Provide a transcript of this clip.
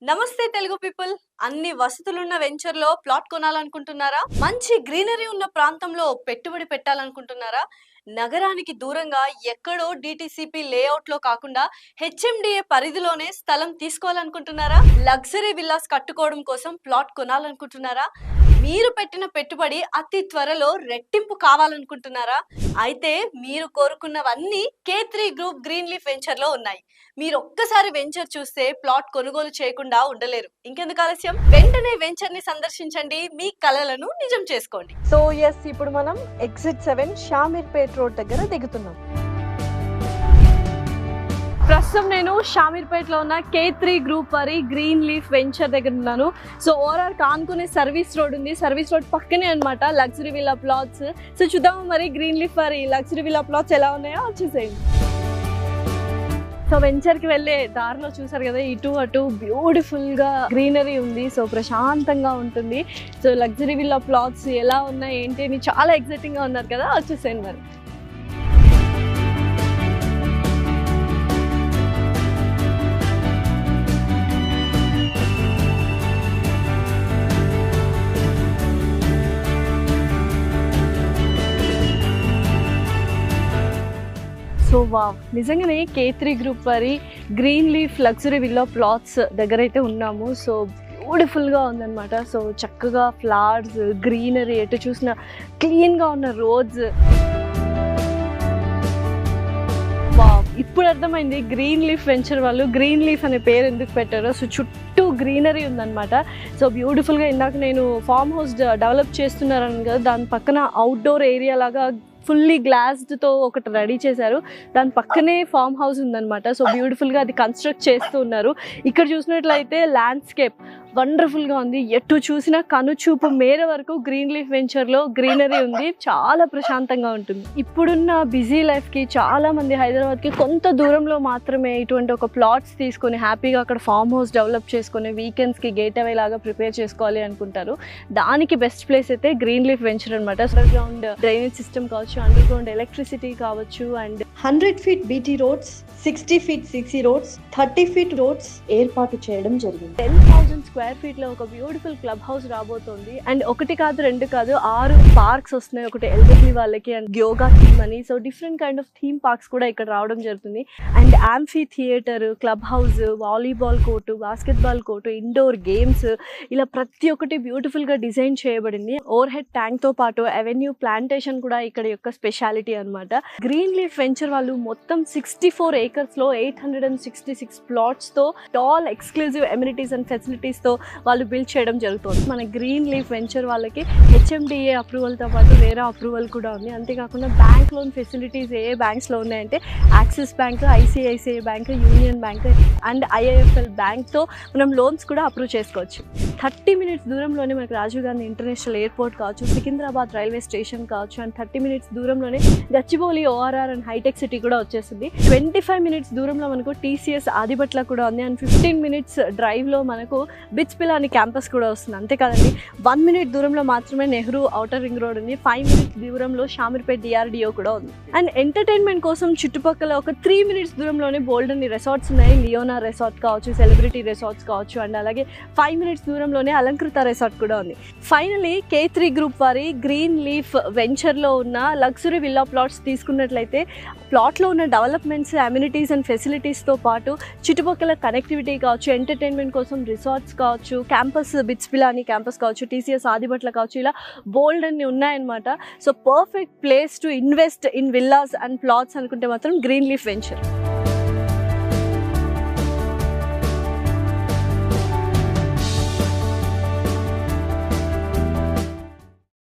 నమస్తే తెలుగు పీపుల్. అన్ని వసతులున్న వెంచర్ లో ప్లాట్ కొనాలనుకుంటున్నారా? మంచి గ్రీనరీ ఉన్న ప్రాంతంలో పెట్టుబడి పెట్టాలనుకుంటున్నారా? నగరానికి దూరంగా ఎక్కడో డిటిసిపి లేఅవుట్ లో కాకుండా హెచ్ఎండిఏ పరిధిలోనే స్థలం తీసుకోవాలనుకుంటున్నారా? లగ్జరీ విల్లాస్ కట్టుకోవడం కోసం ప్లాట్ కొనాలనుకుంటున్నారా? మీరు పెట్టిన పెట్టుబడి అతి త్వరలో రెట్టింపు కావాలనుకుంటున్నారా? అయితే మీరు కోరుకున్నవన్నీ K3 group green leaf venture లో ఉన్నాయి. మీరు ఒక్కసారి వెంచర్ చూస్తే ప్లాట్ కొనుగోలు చేయకుండా ఉండలేరు. ఇంకెందుకు ఆలస్యం, వెంటనే వెంచర్ ని సందర్శించండి, మీ కలలను నిజం చేసుకోండి. సో ఎస్, ఇప్పుడు మనం ఎగ్జిట్ 7 షామీర్పేట్ రోడ్ దగ్గర దిగుతున్నాం. ప్రస్తుతం నేను షామీర్పేట్లో ఉన్న K3 గ్రూప్ వారి గ్రీన్ లీఫ్ వెంచర్ దగ్గర ఉన్నాను. సో ఓవరాల్ కానుకునే సర్వీస్ రోడ్ ఉంది. సర్వీస్ రోడ్ పక్కనే అనమాట లగ్జరీ విల్లా ప్లాట్స్. సో చూద్దాము మరి గ్రీన్ లీఫ్ వారి లగ్జరీ విల్లా ప్లాట్స్ ఎలా ఉన్నాయో వచ్చేసేయండి. సో వెంచర్కి వెళ్ళే దారిలో చూసారు కదా, ఇటు అటు బ్యూటిఫుల్గా గ్రీనరీ ఉంది. సో ప్రశాంతంగా ఉంటుంది. సో లగ్జరీ విల్లా ప్లాట్స్ ఎలా ఉన్నాయి ఏంటి అని చాలా ఎగ్జైటింగ్గా ఉన్నారు కదా, వచ్చేసేయండి మరి. సో వావ్, నిజంగానే K3 గ్రూప్ వారి green leaf luxury villa plots దగ్గర అయితే ఉన్నాము. సో బ్యూటిఫుల్గా ఉందన్నమాట. సో చక్కగా ఫ్లవర్స్, గ్రీనరీ, ఎటు చూసిన క్లీన్గా ఉన్న రోడ్స్. వావ్, ఇప్పుడు అర్థమైంది గ్రీన్ లీఫ్ వెంచర్ వాళ్ళు గ్రీన్ లీఫ్ అనే పేరు ఎందుకు పెట్టారో. సో చుట్టూ గ్రీనరీ ఉందన్నమాట. సో బ్యూటిఫుల్గా ఇందాక నేను ఫామ్ హౌస్ డెవలప్ చేస్తున్నారని కదా, దాని పక్కన అవుట్డోర్ ఏరియా లాగా ఫుల్లీ గ్లాస్డ్తో ఒకటి రెడీ చేశారు. దాని పక్కనే ఫామ్ హౌస్ ఉందన్నమాట. సో బ్యూటిఫుల్గా అది కన్స్ట్రక్ట్ చేస్తూ ఉన్నారు. ఇక్కడ చూసినట్లయితే ల్యాండ్స్కేప్ వండర్ఫుల్గా ఉంది. ఎటు చూసినా కనుచూపు మేర వరకు గ్రీన్ లీఫ్ వెంచర్లో గ్రీనరీ ఉంది. చాలా ప్రశాంతంగా ఉంటుంది. ఇప్పుడున్న బిజీ లైఫ్కి చాలామంది హైదరాబాద్కి కొంత దూరంలో మాత్రమే ఇటువంటి ఒక ప్లాట్స్ తీసుకొని హ్యాపీగా అక్కడ ఫామ్ హౌస్ డెవలప్ చేసుకొని వీకెండ్స్కి గేట్ అవే లాగా ప్రిపేర్ చేసుకోవాలి అనుకుంటారు. దానికి బెస్ట్ ప్లేస్ అయితే గ్రీన్ లీఫ్ వెంచర్ అనమాట. అండర్ గ్రౌండ్ డ్రైనేజ్ సిస్టమ్ కావచ్చు, అండర్ గ్రౌండ్ ఎలక్ట్రిసిటీ కావచ్చు, and 100 feet BT roads, 60 feet CC roads, 30 feet roads ఏర్పాటు చేయడం జరిగింది. 10,000 స్క్వేర్ ఫీట్లో ఒక బ్యూటిఫుల్ క్లబ్ హౌస్ రాబోతోంది. అండ్ ఒకటి కాదు, రెండు కాదు, 6 పార్క్స్ వస్తున్నాయి. ఒకటి ఎల్డర్లీ వాళ్ళకి అండ్ యోగా థీమ్ అని. So different kind of theme parks కూడా ఇక్కడ రావడం జరుగుతుంది. And amphitheatre, club house, volleyball court, basketball court, indoor games, ఇలా ప్రతి ఒక్కటి బ్యూటిఫుల్గా డిజైన్ చేయబడింది. ఓవర్ హెడ్ ట్యాంక్తో పాటు అవెన్యూ ప్లాంటేషన్ కూడా ఇక్కడ యొక్క స్పెషాలిటీ అనమాట. గ్రీన్ లీఫ్ వెంచర్ వాళ్ళు మొత్తం 64 ఏకర్స్లో 866 ప్లాట్స్తో టాల్ ఎక్స్క్లూజివ్ ఎమ్యూనిటీస్ అండ్ ఫెసిలిటీస్తో వాళ్ళు బిల్డ్ చేయడం జరుగుతుంది. మన గ్రీన్ లీఫ్ వెంచర్ వాళ్ళకి హెచ్ఎండిఏ అప్రూవల్తో పాటు వేరే అప్రూవల్ కూడా ఉంది. అంతేకాకుండా బ్యాంక్ లోన్ ఫెసిలిటీస్ ఏ బ్యాంక్స్లో ఉన్నాయంటే Axis bank, ICICI bank, Union bank and IIFL బ్యాంక్తో మనం లోన్స్ కూడా అప్రూవ్ చేసుకోవచ్చు. 30 మినిట్స్ దూరంలోనే మనకి రాజీవ్ గాంధీ ఇంటర్నేషనల్ ఎయిర్పోర్ట్ కావచ్చు, సికింద్రాబాద్ రైల్వే స్టేషన్ కావచ్చు, అండ్ 30 మినిట్స్ దూరంలోనే Gachibowli ORR and Hitech City కూడా వచ్చేస్తుంది. 25 మినిట్స్ దూరంలో మనకు TCS ఆదిబట్ల కూడా ఉంది. అండ్ 15 మినిట్స్ డ్రైవ్లో మనకు బిచ్పిలాని క్యాంపస్ కూడా వస్తుంది. అంతేకాదండి, 1 మినిట్ దూరంలో మాత్రమే నెహ్రూ ఔటర్ రింగ్ రోడ్ ఉంది. 5 మినిట్స్ దూరంలో షామీర్పేట్ DRDO కూడా ఉంది. అండ్ ఎంటర్టైన్మెంట్ కోసం చుట్టుపక్కల ఒక 3 మినిట్స్ దూరంలోనే బోల్డ్ అన్ని రిసార్ట్స్ ఉన్నాయి. లియోనా రిసార్ట్ కావచ్చు, సెలబ్రిటీ రిసార్ట్స్ కావచ్చు, అండ్ అలాగే 5 మినిట్స్ దూరంలోనే అలంకృత రిసార్ట్ కూడా ఉంది. ఫైనలీ K3 గ్రూప్ వారి గ్రీన్ లీఫ్ వెంచర్లో ఉన్న లగ్జరీ విల్లా ప్లాట్స్ తీసుకున్నట్లయితే ప్లాట్లో ఉన్న డెవలప్మెంట్స్, అమ్యూనిటీస్ అండ్ ఫెసిలిటీస్తో పాటు చుట్టుపక్కల కనెక్టివిటీ కావచ్చు, ఎంటర్టైన్మెంట్ కోసం రిసార్ట్స్ కావచ్చు, క్యాంపస్ బిచ్పిలాని క్యాంపస్ కావచ్చు, TCS ఆదిబట్ల కావచ్చు, ఇలా బోల్డ్ అన్ని ఉన్నాయన్నమాట. So perfect place to invest in villas and plots అనుకుంటే మాత్రం గ్రీన్ లీఫ్ వెంచర్.